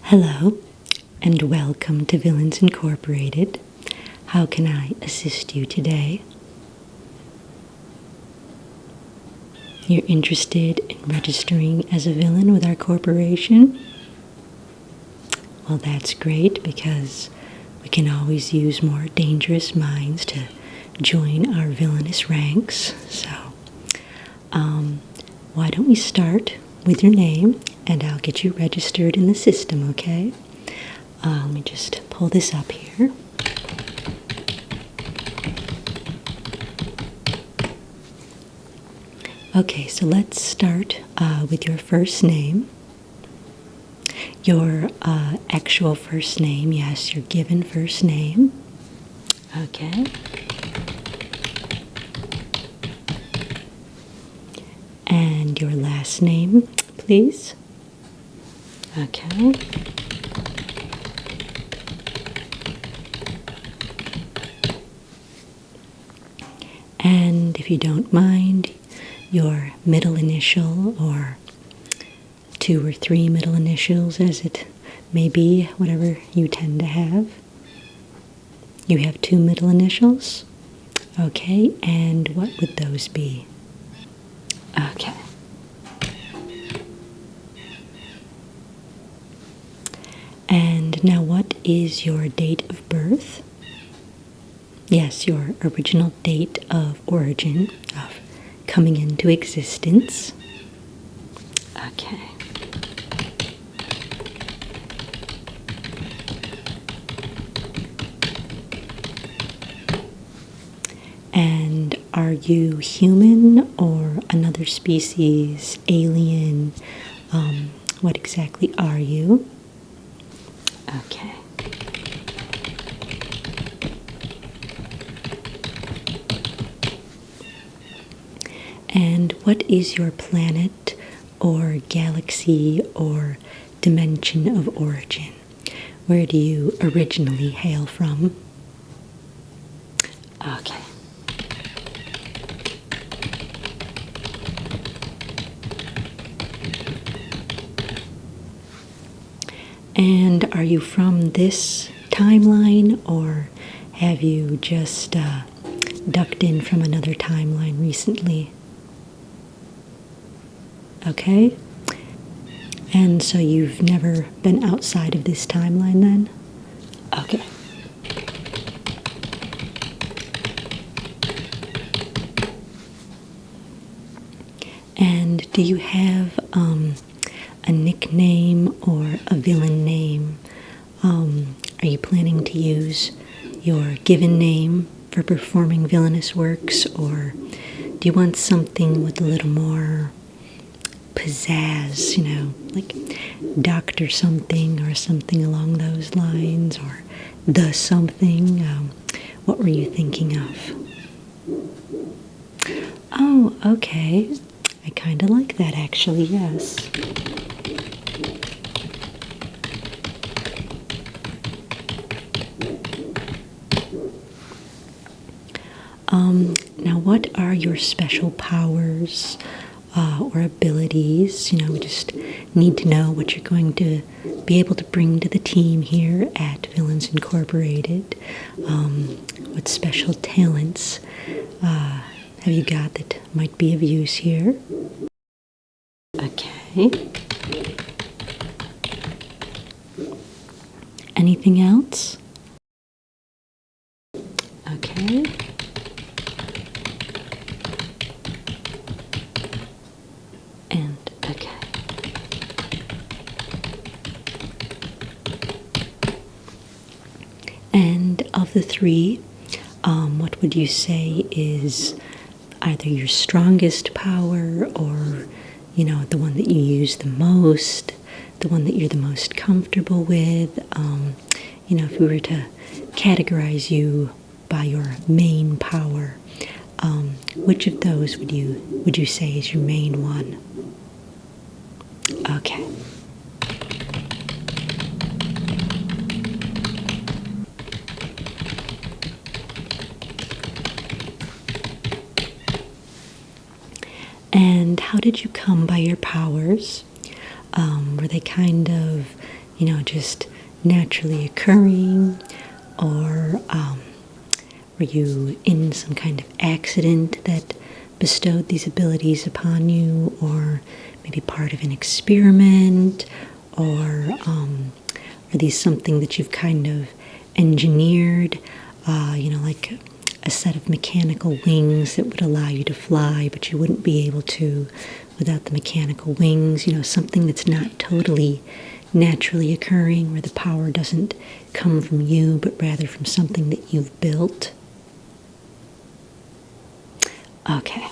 Hello, and welcome to Villains Incorporated. How can I assist you today? You're interested in registering as a villain with our corporation? Well, that's great because we can always use more dangerous minds to join our villainous ranks. So, why don't we start with your name and I'll get you registered in the system, okay? Let me just pull this up here. Okay, so let's start with your first name. Your actual first name, yes, your given first name. Okay. And your last name, please. Okay. And if you don't mind, your middle initial or 2 or 3 middle initials, as it may be, whatever you tend to have. You have 2 middle initials? Okay, and what would those be? Okay. And now what is your date of birth? Yes, your original date of origin, of coming into existence. Okay. And are you human or another species, alien? What exactly are you? Okay. And what is your planet or galaxy or dimension of origin? Where do you originally hail from? Okay. And are you from this timeline, or have you just ducked in from another timeline recently? Okay. And so you've never been outside of this timeline then? Okay. And do you have a nickname or a villain name? Are you planning to use your given name for performing villainous works, or do you want something with a little more pizzazz, like Dr. something or something along those lines, or the something? What were you thinking of? Oh, okay. I kind of like that, actually, yes. Now, what are your special powers or abilities? We just need to know what you're going to be able to bring to the team here at Villains Incorporated. What special talents have you got that might be of use here? Okay. Anything else? Okay. And okay. And of the 3, what would you say is either your strongest power, or the one that you use the most, the one that you're the most comfortable with? If we were to categorize you by your main power, which of those would you say is your main one? Okay. And how did you come by your powers? Were they kind of, just naturally occurring, or were you in some kind of accident that bestowed these abilities upon you, or maybe part of an experiment, or are these something that you've kind of engineered, like a set of mechanical wings that would allow you to fly, but you wouldn't be able to without the mechanical wings, something that's not totally naturally occurring, where the power doesn't come from you, but rather from something that you've built. Okay.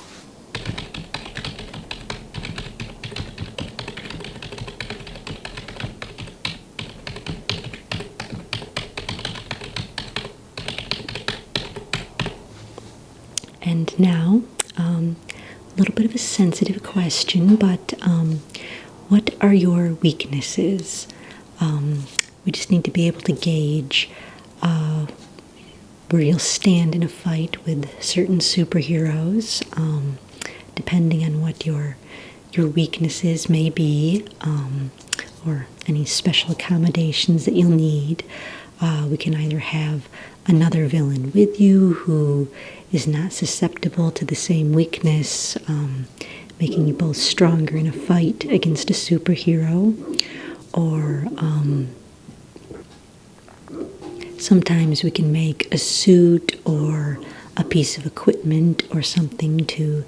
And now, a little bit of a sensitive question, but what are your weaknesses? We just need to be able to gauge where you'll stand in a fight with certain superheroes, depending on what your weaknesses may be, or any special accommodations that you'll need. We can either have another villain with you who is not susceptible to the same weakness, making you both stronger in a fight against a superhero, or sometimes we can make a suit or a piece of equipment or something to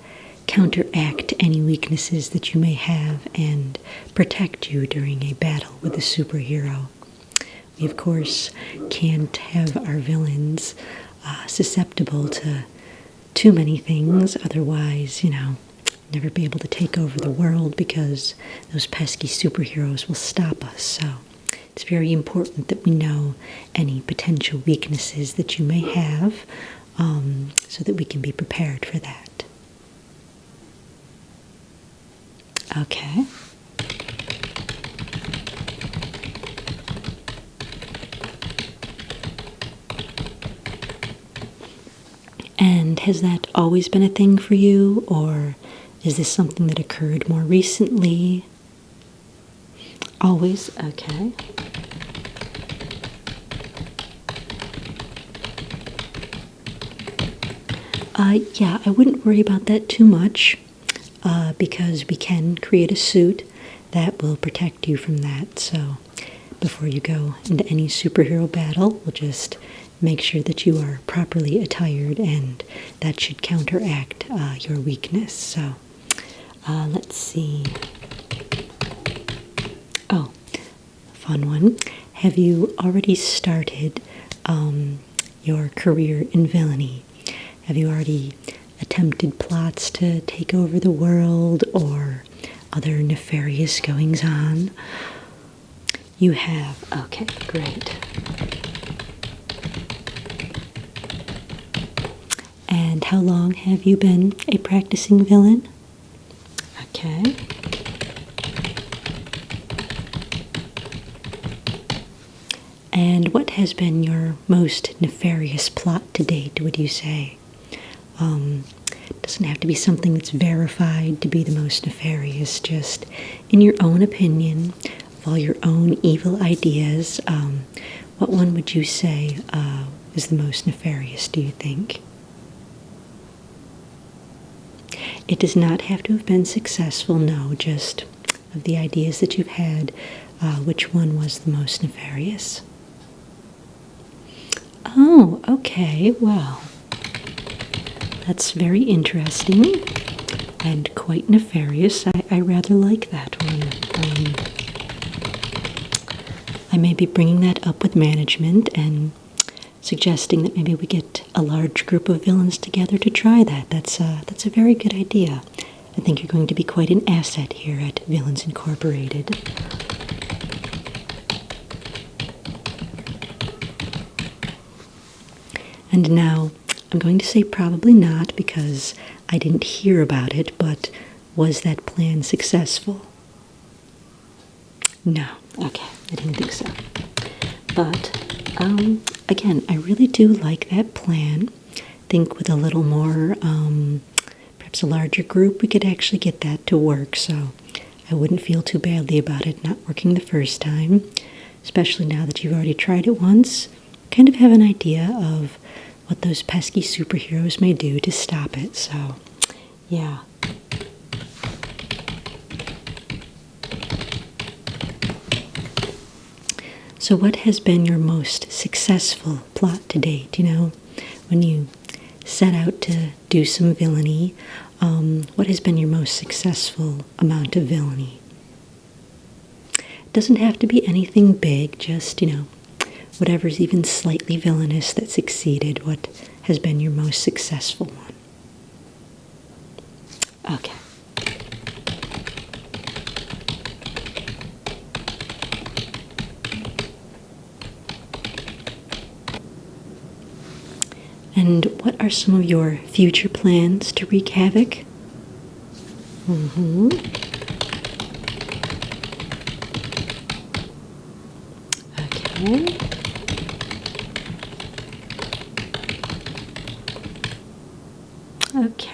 counteract any weaknesses that you may have and protect you during a battle with a superhero. We, of course, can't have our villains susceptible to too many things, otherwise, never be able to take over the world because those pesky superheroes will stop us. So it's very important that we know any potential weaknesses that you may have, so that we can be prepared for that. Okay. And has that always been a thing for you, or is this something that occurred more recently? Always? Okay. Yeah, I wouldn't worry about that too much, because we can create a suit that will protect you from that. So before you go into any superhero battle, we'll just make sure that you are properly attired, and that should counteract your weakness. So let's see. Oh, fun one. Have you already started your career in villainy? Have you already attempted plots to take over the world or other nefarious goings-on? You have. Okay, great. And how long have you been a practicing villain? Okay. And what has been your most nefarious plot to date, would you say? Doesn't have to be something that's verified to be the most nefarious, just in your own opinion, of all your own evil ideas, what one would you say is the most nefarious, do you think? It does not have to have been successful, no, just of the ideas that you've had, which one was the most nefarious? Oh, okay, well, that's very interesting and quite nefarious. I rather like that one. I may be bringing that up with management and suggesting that maybe we get a large group of villains together to try that. That's a very good idea. I think you're going to be quite an asset here at Villains Incorporated. And now, I'm going to say probably not because I didn't hear about it, but was that plan successful? No. Okay, I didn't think so. But, again, I really do like that plan. I think with a little more, perhaps a larger group, we could actually get that to work. So I wouldn't feel too badly about it not working the first time. especially now that you've already tried it once, kind of have an idea of what those pesky superheroes may do to stop it. So, yeah. So what has been your most successful plot to date? You know, when you set out to do some villainy, what has been your most successful amount of villainy? It doesn't have to be anything big, just, whatever's even slightly villainous that succeeded. What has been your most successful one? Okay. And what are some of your future plans to wreak havoc? Okay. Okay.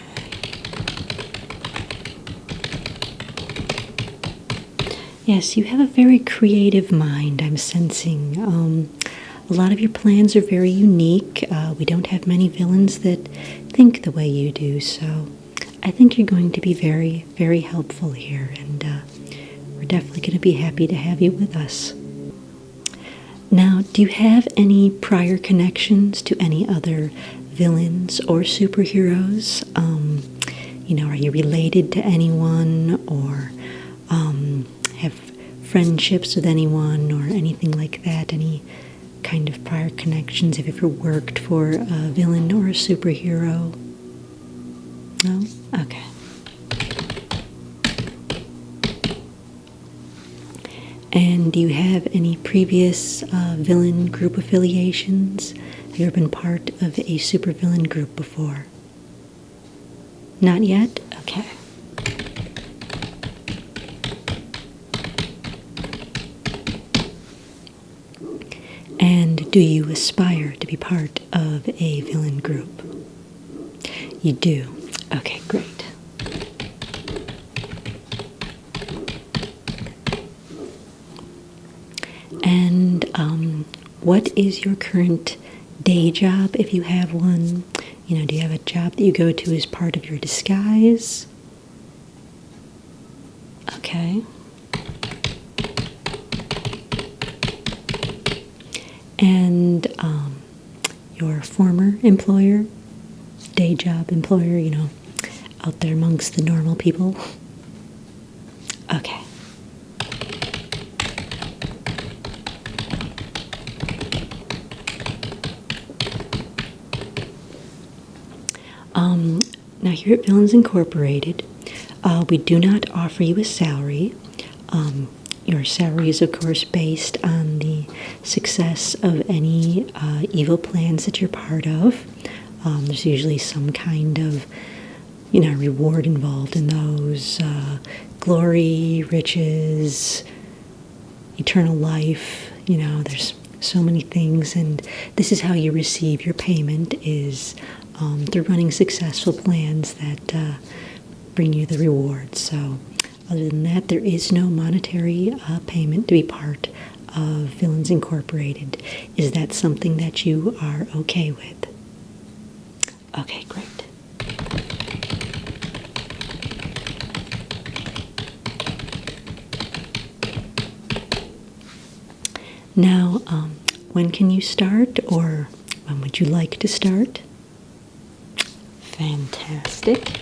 Yes, you have a very creative mind, I'm sensing. A lot of your plans are very unique. We don't have many villains that think the way you do, so I think you're going to be very, very helpful here, and we're definitely going to be happy to have you with us. Now, do you have any prior connections to any other villains or superheroes? Are you related to anyone, or have friendships with anyone, or anything like that? Any kind of prior connections? Have you ever worked for a villain or a superhero? No? Okay. And do you have any previous villain group affiliations? Have you ever been part of a supervillain group before? Not yet? Okay. And do you aspire to be part of a villain group? You do. Okay, great. And what is your current day job, if you have one? Do you have a job that you go to as part of your disguise? Okay. And your former employer, day job employer, out there amongst the normal people? Okay. Now here at Villains Incorporated, we do not offer you a salary. Your salary is, of course, based on the success of any evil plans that you're part of. There's usually some kind of, reward involved in those. Glory, riches, eternal life. There's so many things, and this is how you receive your payment, is through running successful plans that bring you the rewards. So other than that, there is no monetary payment to be part of Villains Incorporated. Is that something that you are okay with? Okay, great. Now, when can you start, or when would you like to start? Fantastic.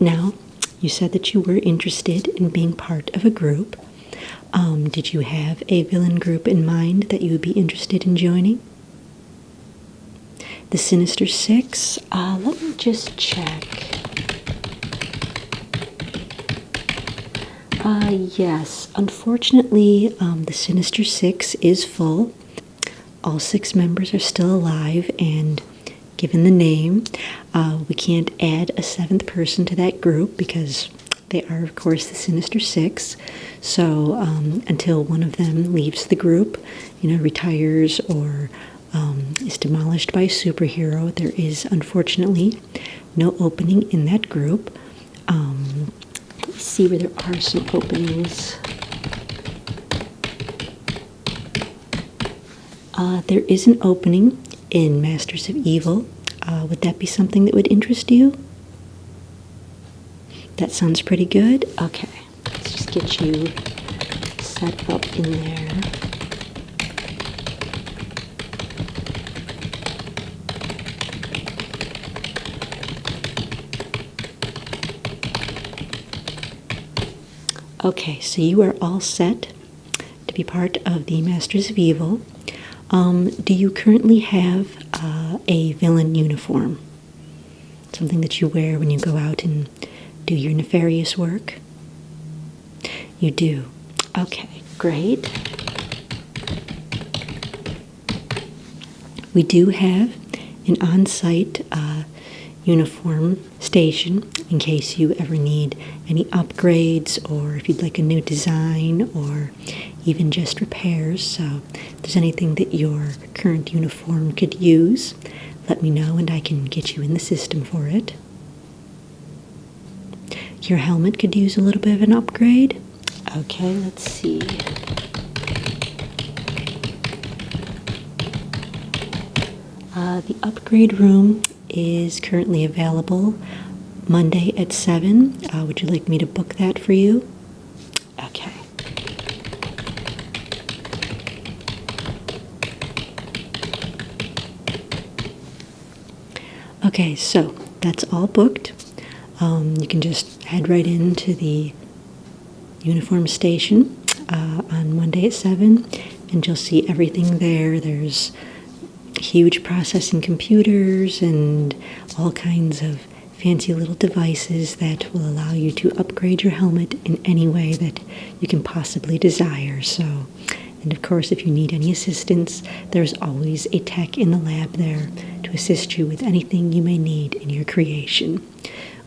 Now, you said that you were interested in being part of a group. Did you have a villain group in mind that you would be interested in joining? The Sinister Six? Let me just check. Yes. Unfortunately, the Sinister Six is full. All 6 members are still alive, and given the name, we can't add a 7th person to that group because they are, of course, the Sinister Six. So until one of them leaves the group, retires or is demolished by a superhero, there is, unfortunately, no opening in that group. Let's see where there are some openings. There is an opening in Masters of Evil. Would that be something that would interest you? That sounds pretty good. Okay, let's just get you set up in there. Okay, so you are all set to be part of the Masters of Evil. Do you currently have a villain uniform? Something that you wear when you go out and do your nefarious work? You do. Okay, great. We do have an on-site uniform station in case you ever need any upgrades, or if you'd like a new design, or even just repairs. So if there's anything that your current uniform could use, let me know and I can get you in the system for it. Your helmet could use a little bit of an upgrade. Okay, let's see. The upgrade room is currently available Monday at 7. Would you like me to book that for you? Okay. Okay, so that's all booked. You can just head right into the uniform station on Monday at 7, and you'll see everything there. There's huge processing computers and all kinds of fancy little devices that will allow you to upgrade your helmet in any way that you can possibly desire. So, and of course, if you need any assistance, there's always a tech in the lab there to assist you with anything you may need in your creation.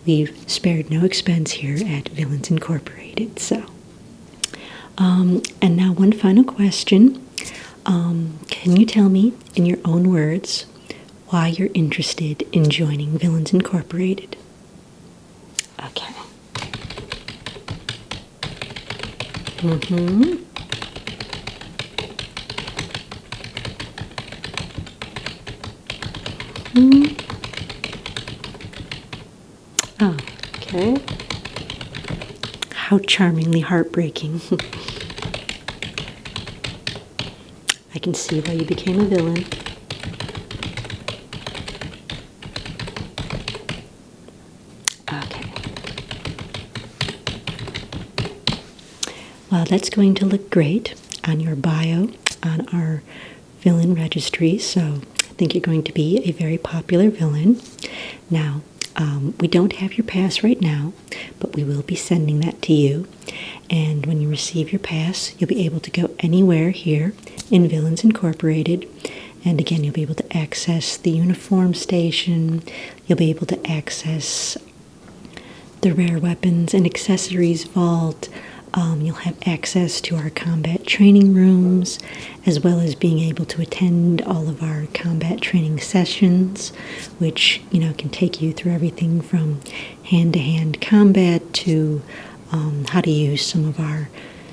We've spared no expense here at Villains Incorporated. So, and now one final question. Can you tell me, in your own words, why you're interested in joining Villains Incorporated? Okay. Oh, okay. How charmingly heartbreaking. I can see why you became a villain. Okay. Well, that's going to look great on your bio on our villain registry, so I think you're going to be a very popular villain. Now, we don't have your pass right now, but we will be sending that to you. And when you receive your pass, you'll be able to go anywhere here in Villains Incorporated. And again, you'll be able to access the uniform station. You'll be able to access the rare weapons and accessories vault. You'll have access to our combat training rooms, as well as being able to attend all of our combat training sessions, which, can take you through everything from hand-to-hand combat to how to use some of our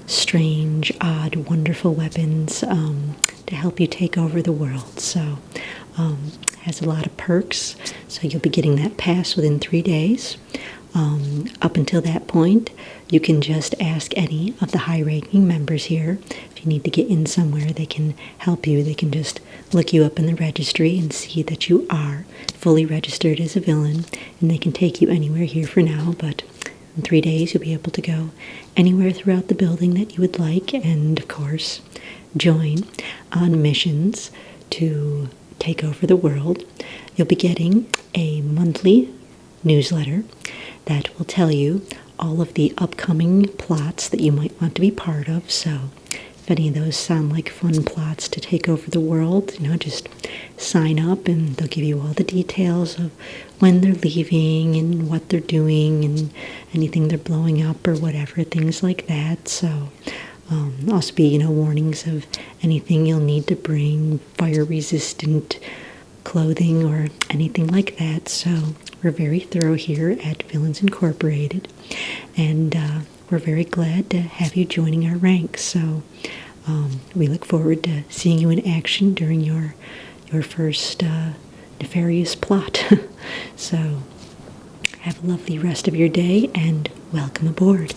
strange, odd, wonderful weapons to help you take over the world. So it has a lot of perks, so you'll be getting that pass within 3 days. Up until that point, you can just ask any of the high-ranking members here. If you need to get in somewhere, they can help you. They can just look you up in the registry and see that you are fully registered as a villain, and they can take you anywhere here for now. But in 3 days, you'll be able to go anywhere throughout the building that you would like, and of course, join on missions to take over the world. You'll be getting a monthly newsletter that will tell you all of the upcoming plots that you might want to be part of. So if any of those sound like fun plots to take over the world, just sign up and they'll give you all the details of when they're leaving and what they're doing and anything they're blowing up or whatever, things like that. So also be, warnings of anything you'll need to bring, fire-resistant clothing or anything like that. So we're very thorough here at Villains Incorporated, and we're very glad to have you joining our ranks. So we look forward to seeing you in action during your first nefarious plot. So have a lovely rest of your day and welcome aboard.